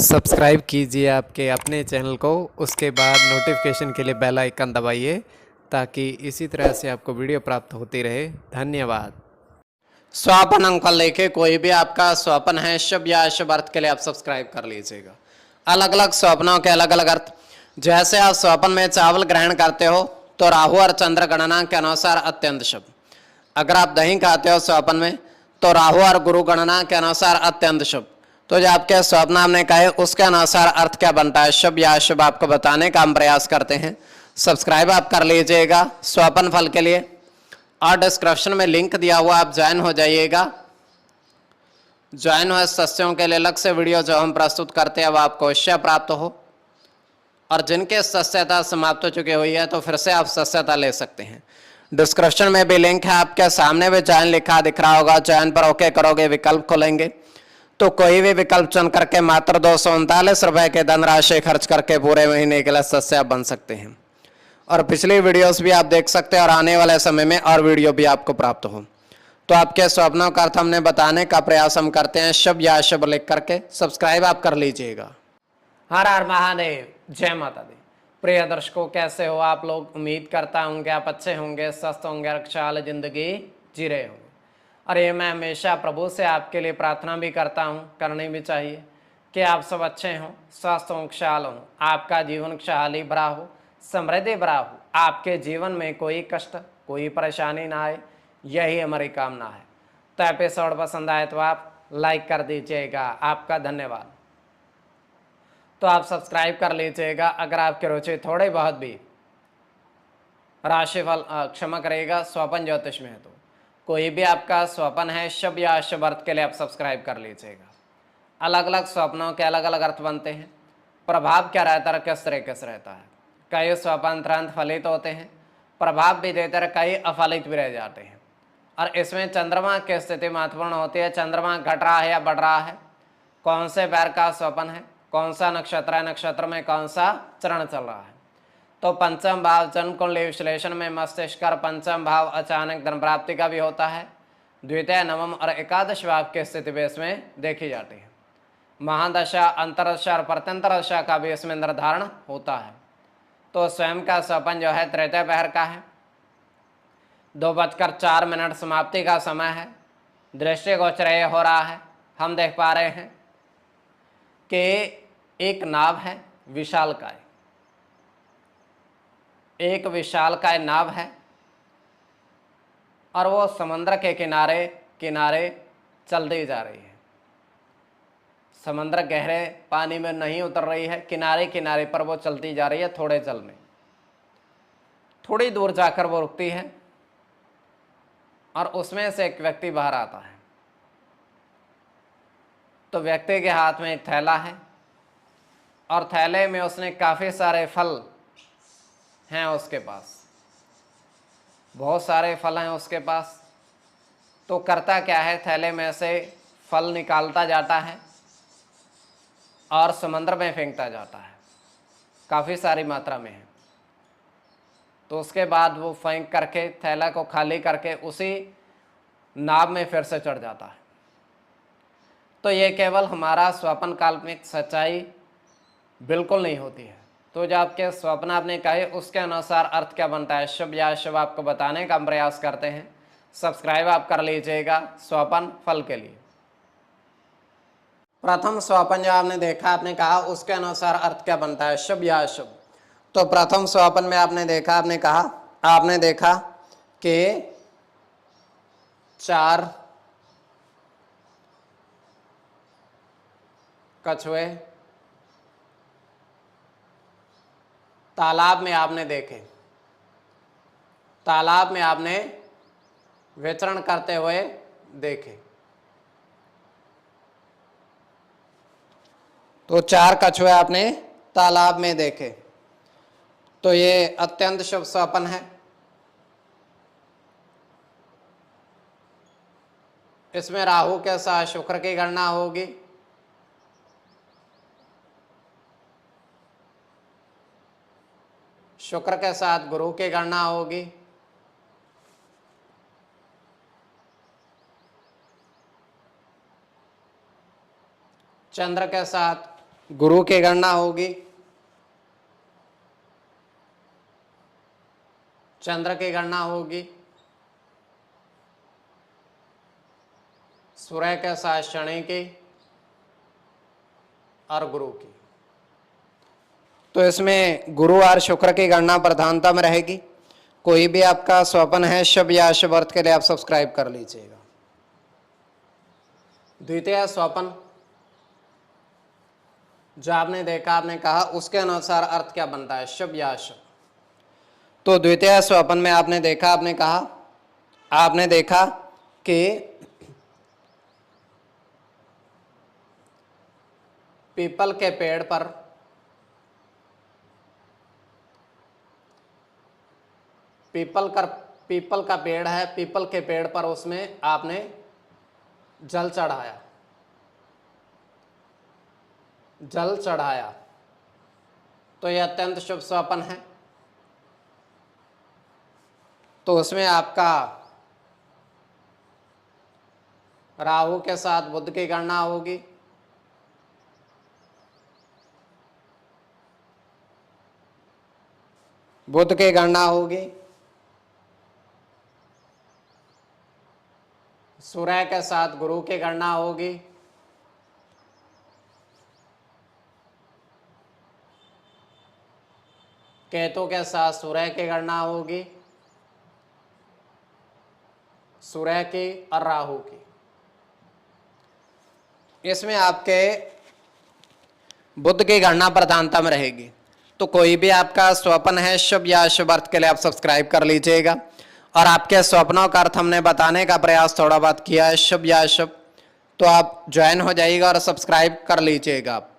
Subscribe कीजिए आपके अपने चैनल को, उसके बाद नोटिफिकेशन के लिए बेल आइकन दबाइए ताकि इसी तरह से आपको वीडियो प्राप्त होती रहे। धन्यवाद। स्वपन अंक लेके कोई भी आपका स्वपन है शुभ या अशुभ अर्थ के लिए आप सब्सक्राइब कर लीजिएगा। अलग अलग स्वप्नों के अलग अलग अर्थ। जैसे आप स्वप्न में चावल ग्रहण करते हो तो राहु और चंद्र गणना के अनुसार अत्यंत शुभ। अगर आप दही खाते हो स्वप्न में तो राहु और गुरु गणना के अनुसार अत्यंत शुभ। तो जो आपके स्वप्न आपने कहे उसके अनुसार अर्थ क्या बनता है, शुभ या अशुभ, आपको बताने का हम प्रयास करते हैं। सब्सक्राइब आप कर लीजिएगा स्वपन फल के लिए, और डिस्क्रिप्शन में लिंक दिया हुआ, आप ज्वाइन हो जाइएगा। ज्वाइन हुए सदस्यों के लिए अलग से वीडियो जो हम प्रस्तुत करते हैं वो आपको अवश्य प्राप्त हो, और जिनके सदस्यता समाप्त हो चुकी हुई है तो फिर से आप सदस्यता ले सकते हैं। डिस्क्रिप्शन में भी लिंक है, आपके सामने भी ज्वाइन लिखा दिख रहा होगा। ज्वाइन पर ओके करोगे, विकल्प खोलेंगे तो कोई भी विकल्प चुन करके मात्र 239 रुपए के धनराशि खर्च करके पूरे महीने के लिए सदस्य आप बन सकते हैं, और पिछली वीडियोस भी आप देख सकते हैं, और आने वाले समय में और वीडियो भी आपको प्राप्त हो। तो आपके स्वप्नों का अर्थ हमने बताने का प्रयास हम करते हैं, शुभ या अशुभ लिख करके सब्सक्राइब आप कर लीजिएगा। हर हर महादेव, जय माता दी। प्रिय दर्शकों, कैसे हो आप लोग? उम्मीद करता हूँ कि आप अच्छे होंगे, स्वस्थ होंगे, खुशहाल जिंदगी जी रहे होंगे। और ये मैं हमेशा प्रभु से आपके लिए प्रार्थना भी करता हूँ, करनी भी चाहिए, कि आप सब अच्छे हों, स्वस्थ हों, खुशहाल हों, आपका जीवन खुशहाली भरा हो, समृद्धि भरा हो, आपके जीवन में कोई कष्ट कोई परेशानी ना आए, यही हमारी कामना है। तो एपिसोड पसंद आए तो आप लाइक कर दीजिएगा, आपका धन्यवाद। तो आप सब्सक्राइब कर लीजिएगा अगर आपकी रुचि थोड़ी बहुत भी राशिफल क्षमा करेगा स्वपन ज्योतिष में है। तो कोई भी आपका स्वपन है शुभ या अशुभ अर्थ के लिए आप सब्सक्राइब कर लीजिएगा। अलग अलग स्वप्नों के अलग अलग अर्थ बनते हैं, प्रभाव क्या रहता है, किस तरीके से रहता है। कई स्वपन तुरंत फलित होते हैं, प्रभाव भी देते हैं, कई अफलित भी रह जाते हैं। और इसमें चंद्रमा की स्थिति महत्वपूर्ण होती है। चंद्रमा घट रहा है या बढ़ रहा है, कौन से पैर का स्वपन है, कौन सा नक्षत्र है, नक्षत्र में कौन सा चरण चल रहा है। तो पंचम भाव जन्म कुंडली विश्लेषण में मस्तिष्क और पंचम भाव अचानक धन प्राप्ति का भी होता है। द्वितीय, नवम और एकादश भाव की स्थिति भी इसमें देखी जाती है। महादशा, अंतरदशा और प्रत्यंतर दशा का भी इसमें निर्धारण होता है। तो स्वयं का स्वपन जो है तृतीय पहर का है, 2:04 समाप्ति का समय है। दृष्टिगोचर हो रहा है, हम देख पा रहे हैं कि एक नाव है विशालकाय, एक विशालकाय नाव है, और वो समुद्र के किनारे किनारे चलती जा रही है। समुद्र गहरे पानी में नहीं उतर रही है, किनारे किनारे पर वो चलती जा रही है, थोड़े जल में। थोड़ी दूर जाकर वो रुकती है, और उसमें से एक व्यक्ति बाहर आता है। तो व्यक्ति के हाथ में एक थैला है, और थैले में उसने काफी सारे फल हैं, उसके पास बहुत सारे फल हैं उसके पास। तो करता क्या है, थैले में से फल निकालता जाता है और समुद्र में फेंकता जाता है, काफी सारी मात्रा में है। तो उसके बाद वो फेंक करके थैला को खाली करके उसी नाव में फिर से चढ़ जाता है। तो ये केवल हमारा स्वप्न काल्पनिक सच्चाई बिल्कुल नहीं होती है। तो जो आपके स्वप्न आपने कहे उसके अनुसार अर्थ क्या बनता है, शुभ या अशुभ, आपको बताने का हम प्रयास करते हैं। सब्सक्राइब आप कर लीजिएगा स्वपन फल के लिए। प्रथम स्वपन जो आपने देखा, आपने कहा उसके अनुसार अर्थ क्या बनता है, शुभ या अशुभ। तो प्रथम स्वपन में आपने देखा, आपने कहा, आपने देखा कि 4 कछुए तालाब में आपने देखे, तालाब में आपने विचरण करते हुए देखे। तो 4 कछुए आपने तालाब में देखे। तो ये अत्यंत शुभ स्वप्न है। इसमें राहु के साथ शुक्र की गणना होगी, शुक्र के साथ गुरु की गणना होगी, चंद्र के साथ गुरु की गणना होगी, चंद्र की गणना होगी, सूर्य के साथ शनि की और गुरु की। तो इसमें गुरु और शुक्र की गणना प्रधानता में रहेगी। कोई भी आपका स्वप्न है शुभ या अशुभ अर्थ के लिए आप सब्सक्राइब कर लीजिएगा। द्वितीय स्वप्न जो आपने देखा, आपने कहा उसके अनुसार अर्थ क्या बनता है, शुभ या अशुभ। तो द्वितीय स्वप्न में आपने देखा, आपने कहा, आपने देखा कि पीपल के पेड़ पर पीपल का पेड़ है, पीपल के पेड़ पर उसमें आपने जल चढ़ाया, जल चढ़ाया, तो यह अत्यंत शुभ स्वप्न है। तो उसमें आपका राहु के साथ बुध की गणना होगी, बुध की गणना होगी, सूर्य के साथ गुरु की गणना होगी, केतु के साथ सूर्य की गणना होगी, सूर्य की और राहु की। इसमें आपके बुध की गणना प्रधानता में रहेगी। तो कोई भी आपका स्वप्न है शुभ या अशुभ अर्थ के लिए आप सब्सक्राइब कर लीजिएगा। और आपके स्वप्नों का अर्थ हमने बताने का प्रयास थोड़ा बहुत किया है, शुभ या अशुभ, तो आप ज्वाइन हो जाइएगा और सब्सक्राइब कर लीजिएगा आप।